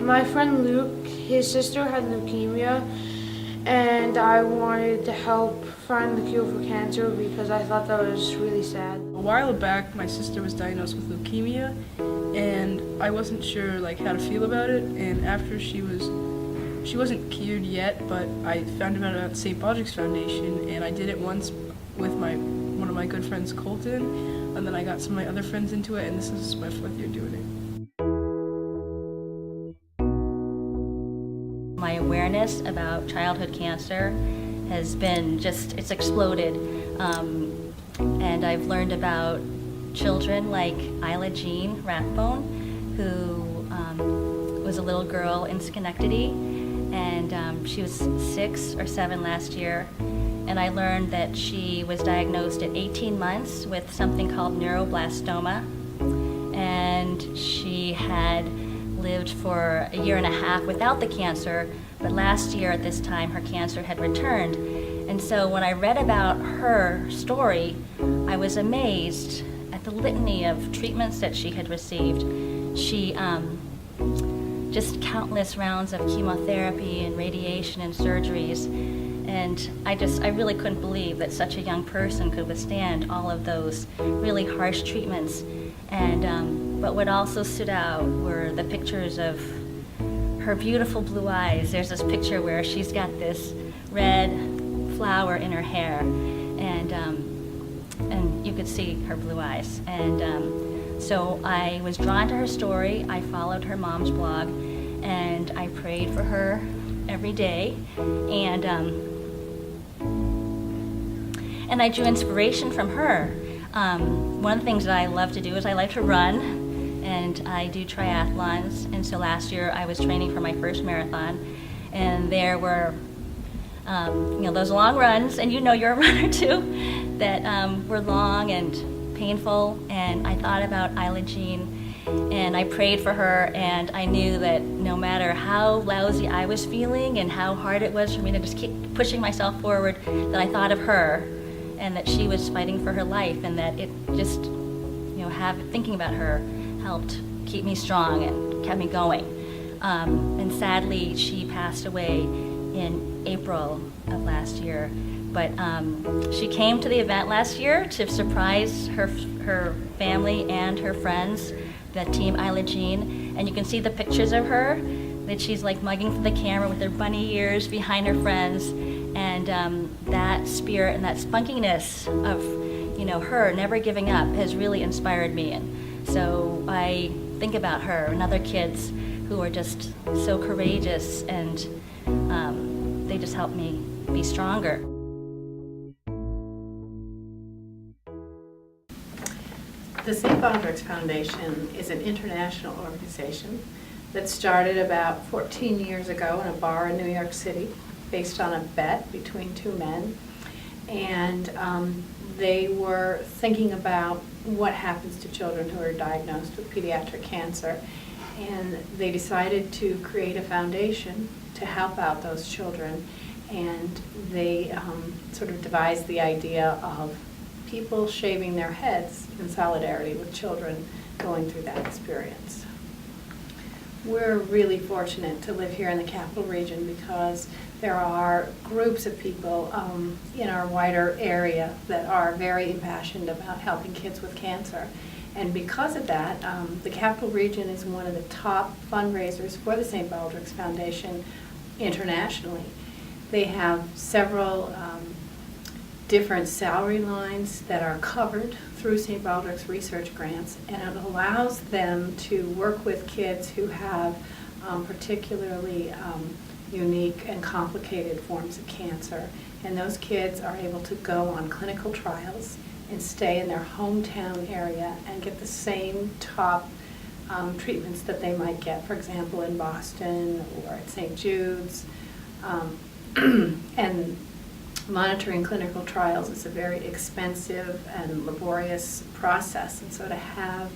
My friend Luke, his sister had leukemia, and I wanted to help find the cure for cancer because I thought that was really sad. A while back, my sister was diagnosed with leukemia, and I wasn't sure how to feel about it. And after she wasn't cured yet, but I found out about St. Baldrick's Foundation, and I did it once with one of my good friends, Colton, and then I got some of my other friends into it, and this is my 4th year doing it. My awareness about childhood cancer has been it's exploded. And I've learned about children like Isla Jean Rathbone, who was a little girl in Schenectady, and she was 6 or 7 last year. And I learned that she was diagnosed at 18 months with something called neuroblastoma, and she had lived for a year and a half without the cancer, but last year at this time her cancer had returned. And so when I read about her story, I was amazed at the litany of treatments that she had received. She just countless rounds of chemotherapy and radiation and surgeries, and I really couldn't believe that such a young person could withstand all of those really harsh treatments. And but what also stood out were the pictures of her beautiful blue eyes. There's this picture where she's got this red flower in her hair, and you could see her blue eyes. And so I was drawn to her story. I followed her mom's blog, and I prayed for her every day, and I drew inspiration from her. One of the things that I love to do is I like to run, and I do triathlons. And so last year I was training for my first marathon, and there were those long runs, and you're a runner too, that were long and painful. And I thought about Isla Jean, and I prayed for her, and I knew that no matter how lousy I was feeling and how hard it was for me to just keep pushing myself forward, that I thought of her, and that she was fighting for her life, and that it just, thinking about her helped keep me strong and kept me going. And sadly, she passed away in April of last year. But she came to the event last year to surprise her family and her friends, the team Isla Jean. And you can see the pictures of her, that she's mugging for the camera with her bunny ears behind her friends. And that spirit and that spunkiness of her never giving up has really inspired me. And so I think about her and other kids who are just so courageous, and they just help me be stronger. The St. Baldrick's Foundation is an international organization that started about 14 years ago in a bar in New York City, based on a bet between two men. And they were thinking about what happens to children who are diagnosed with pediatric cancer. And they decided to create a foundation to help out those children. And they sort of devised the idea of people shaving their heads in solidarity with children going through that experience. We're really fortunate to live here in the Capital Region because there are groups of people in our wider area that are very impassioned about helping kids with cancer. And because of that, the Capital Region is one of the top fundraisers for the St. Baldrick's Foundation internationally. They have several different salary lines that are covered through St. Baldrick's research grants, and it allows them to work with kids who have particularly unique and complicated forms of cancer. And those kids are able to go on clinical trials and stay in their hometown area and get the same top treatments that they might get, for example, in Boston or at St. Jude's. And monitoring clinical trials is a very expensive and laborious process, and so to have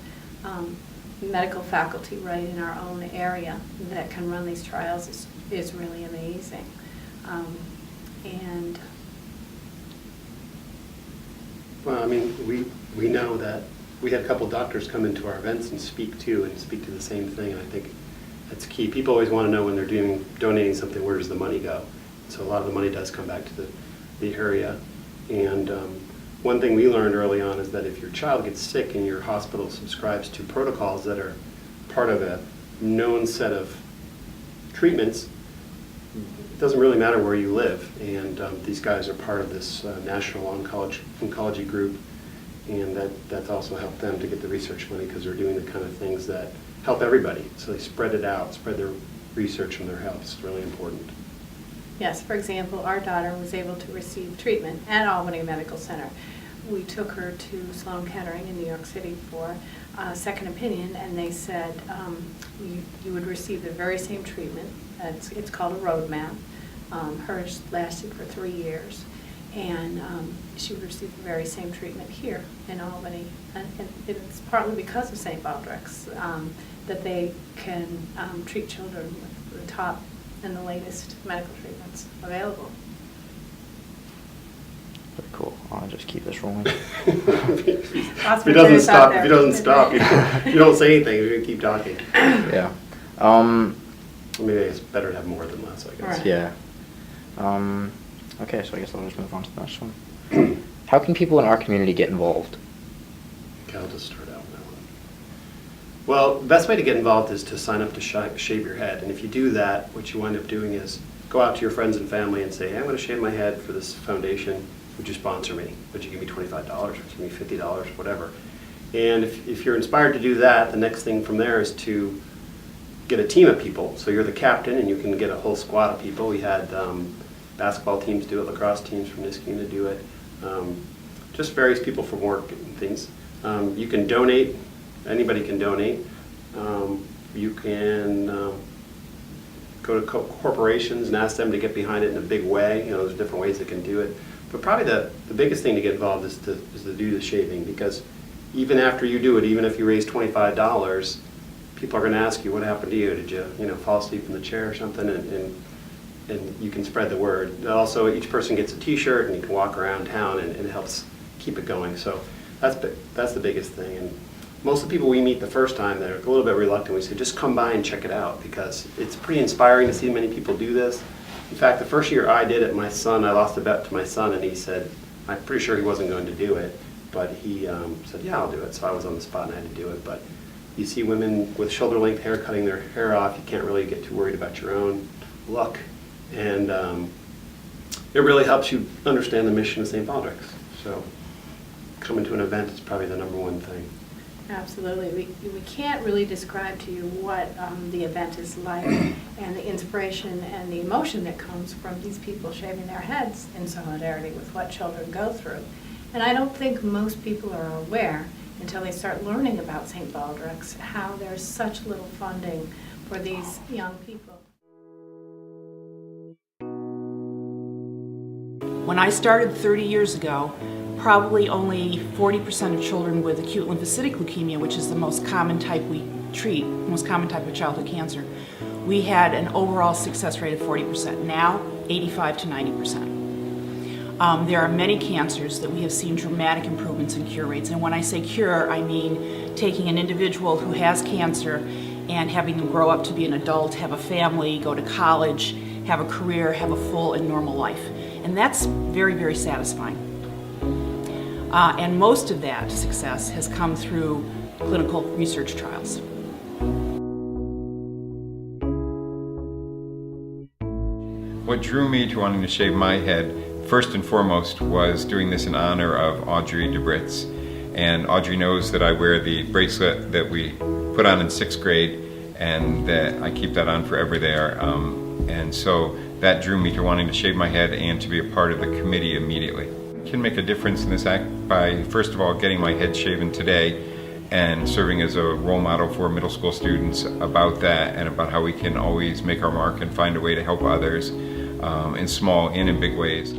medical faculty right in our own area that can run these trials is really amazing. And well, I mean, we know that we had a couple doctors come into our events and speak to the same thing, and I think That's key. People always want to know when they're donating something, where does the money go? So a lot of the money does come back to the area. And one thing we learned early on is that if your child gets sick and your hospital subscribes to protocols that are part of a known set of treatments, it doesn't really matter where you live. And these guys are part of this national oncology group, and that's also helped them to get the research money because they're doing the kind of things that help everybody. So they spread it out, spread their research and their health. It's really important. Yes, for example, our daughter was able to receive treatment at Albany Medical Center. We took her to Sloan Kettering in New York City for a second opinion, and they said you would receive the very same treatment. It's called a roadmap. Hers lasted for 3 years, and she would receive the very same treatment here in Albany. And it's partly because of St. Baldrick's that they can treat children with the top and the latest medical treatments available. Very cool. I'll just keep this rolling. If he doesn't stop, you don't say anything. You're gonna keep talking. Yeah. Maybe it's better to have more than less, I guess. Right. Yeah. Okay, so I guess I'll just move on to the next one. How can people in our community get involved? Okay, I'll just start out with that one. Well, the best way to get involved is to sign up to shave your head. And if you do that, what you wind up doing is go out to your friends and family and say, hey, I'm going to shave my head for this foundation. Would you sponsor me? Would you give me $25? Would you give me $50? Whatever. And if you're inspired to do that, the next thing from there is to get a team of people. So you're the captain, and you can get a whole squad of people. We had basketball teams do it, lacrosse teams from this team to do it. Just various people from work and things. You can donate. Anybody can donate. You can go to corporations and ask them to get behind it in a big way. You know, there's different ways they can do it. But probably the biggest thing to get involved is to do the shaving, because even after you do it, even if you raise $25, people are going to ask you, what happened to you? Did you fall asleep in the chair or something? And you can spread the word. Also, each person gets a T-shirt, and you can walk around town, and it helps keep it going. So that's the biggest thing. And most of the people we meet the first time, they're a little bit reluctant. We say, just come by and check it out, because it's pretty inspiring to see many people do this. In fact, the first year I did it, I lost a bet to my son, and he said, I'm pretty sure he wasn't going to do it, but he said, yeah, I'll do it. So I was on the spot and I had to do it. But you see women with shoulder-length hair cutting their hair off, you can't really get too worried about your own look. And it really helps you understand the mission of St. Baldrick's. So coming to an event is probably the #1 thing. Absolutely. We can't really describe to you what the event is like and the inspiration and the emotion that comes from these people shaving their heads in solidarity with what children go through. And I don't think most people are aware until they start learning about St. Baldrick's how there's such little funding for these young people. When I started 30 years ago, probably only 40% of children with acute lymphocytic leukemia, which is the most common type we treat, most common type of childhood cancer, we had an overall success rate of 40%. Now, 85 to 90%. There are many cancers that we have seen dramatic improvements in cure rates. And when I say cure, I mean taking an individual who has cancer and having them grow up to be an adult, have a family, go to college, have a career, have a full and normal life. And that's very, very satisfying. And most of that success has come through clinical research trials. What drew me to wanting to shave my head, first and foremost, was doing this in honor of Audrey DeBritz. And Audrey knows that I wear the bracelet that we put on in 6th grade, and that I keep that on forever there. And so that drew me to wanting to shave my head and to be a part of the committee immediately. I can make a difference in this act by, first of all, getting my head shaven today and serving as a role model for middle school students about that and about how we can always make our mark and find a way to help others in small and in big ways.